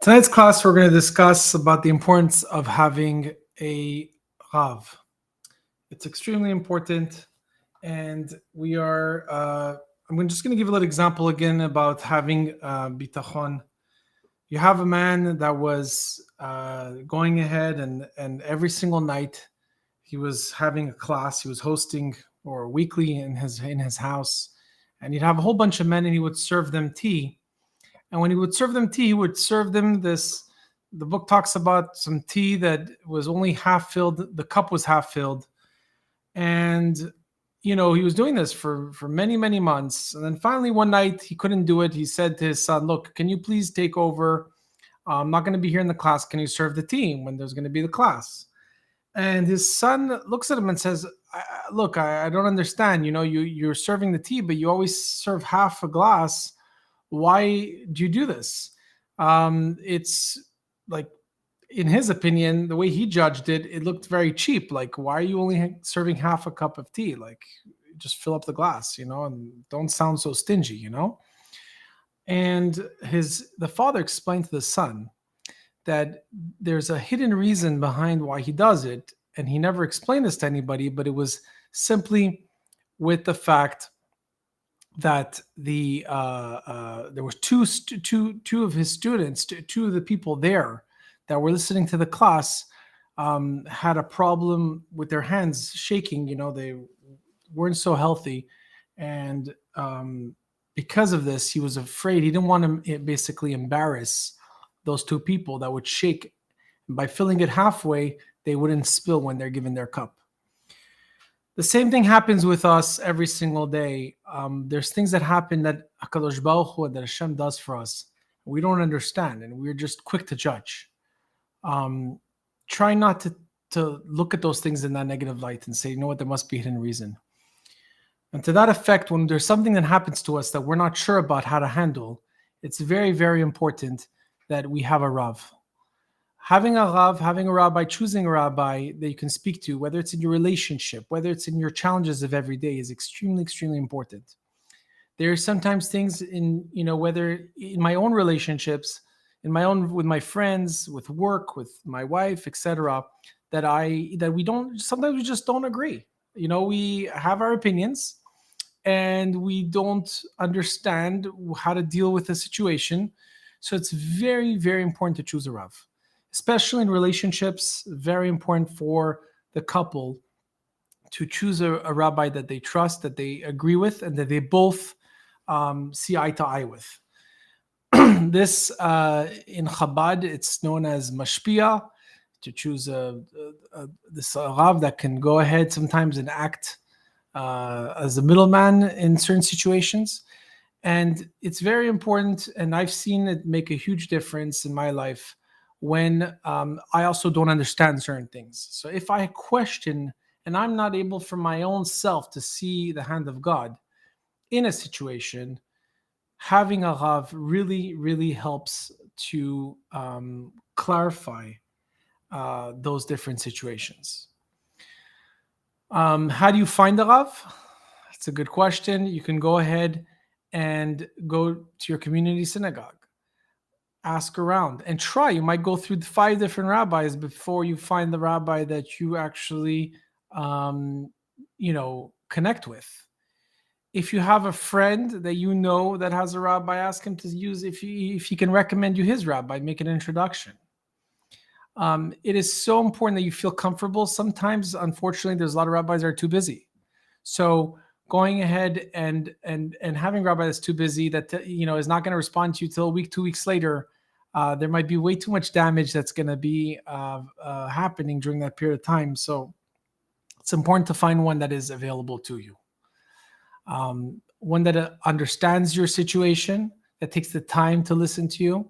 Tonight's class, we're going to discuss about the importance of having a Rav. It's extremely important, and I'm just going to give a little example again about having Bitachon. You have a man that was going ahead, and every single night he was having a class. He was hosting or weekly in his house, and he'd have a whole bunch of men, and he would serve them tea. And when he would serve them tea, he would serve them this. The book talks about some tea that was only half filled. The cup was half filled. And, he was doing this for many, many months. And then finally one night he couldn't do it. He said to his son, look, can you please take over? I'm not going to be here in the class. Can you serve the tea when there's going to be the class? And his son looks at him and says, look, I don't understand. You're serving the tea, but you always serve half a glass. Why do you do this? It's like, in his opinion, the way he judged it, it looked very cheap. Like, why are you only serving half a cup of tea? Like, just fill up the glass, and don't sound so stingy, And the father explained to the son that there's a hidden reason behind why he does it. And he never explained this to anybody, but it was simply with the fact that there were two of his students, two of the people there that were listening to the class, had a problem with their hands shaking. They weren't so healthy, and because of this, he was afraid. He didn't want to basically embarrass those two people that would shake. By filling it halfway, they wouldn't spill when they're given their cup. The same thing happens with us every single day. There's things that happen that HaKadosh Baruch Hu, that Hashem does for us, we don't understand, and we're just quick to judge. Try not to look at those things in that negative light and say, you know what, there must be a hidden reason. And to that effect, when there's something that happens to us that we're not sure about how to handle, it's very, very important that we have a Rav. Having a Rav, having a rabbi, choosing a rabbi that you can speak to, whether it's in your relationship, whether it's in your challenges of every day, is extremely, extremely important. There are sometimes things whether in my own relationships, with my friends, with work, with my wife, etc., sometimes we just don't agree. We have our opinions and we don't understand how to deal with the situation. So it's very, very important to choose a Rav. Especially in relationships, very important for the couple to choose a rabbi that they trust, that they agree with, and that they both see eye to eye with. This, in Chabad, it's known as Mashpia, to choose this Rav that can go ahead sometimes and act as a middleman in certain situations. And it's very important, and I've seen it make a huge difference in my life when I also don't understand certain things. So if I question and I'm not able for my own self to see the hand of God in a situation, having a Rav really, really helps to clarify those different situations. How do you find a Rav? That's a good question. You can go ahead and go to your community synagogue. Ask around and try. You might go through 5 different rabbis before you find the rabbi that you actually, connect with. If you have a friend that that has a rabbi, ask him to use, if he can recommend you his rabbi, make an introduction. It is so important that you feel comfortable. Sometimes, unfortunately, there's a lot of rabbis that are too busy. So going ahead and having a rabbi that's too busy, that is not going to respond to you till a week, 2 weeks later, there might be way too much damage that's going to be happening during that period of time. So it's important to find one that is available to you, one that understands your situation, that takes the time to listen to you.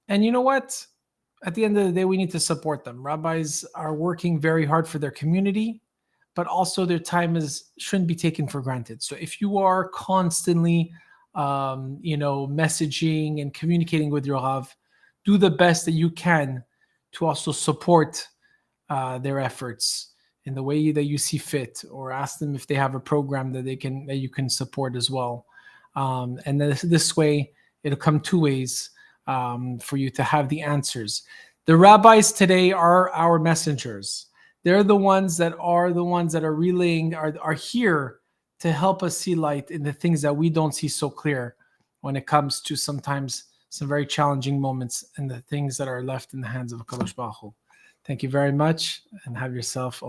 And you know what? At the end of the day, we need to support them. Rabbis are working very hard for their community, but also their time shouldn't be taken for granted. So if you are constantly messaging and communicating with your Rav, do the best that you can to also support their efforts in the way that you see fit, or ask them if they have a program that you can support as well. And this way, it'll come 2 ways. for you to have the answers. The rabbis today are our messengers. They're the ones that are relaying, are here to help us see light in the things that we don't see so clear when it comes to sometimes some very challenging moments and the things that are left in the hands of Kadosh Baruch Hu. Thank you very much, and have yourself a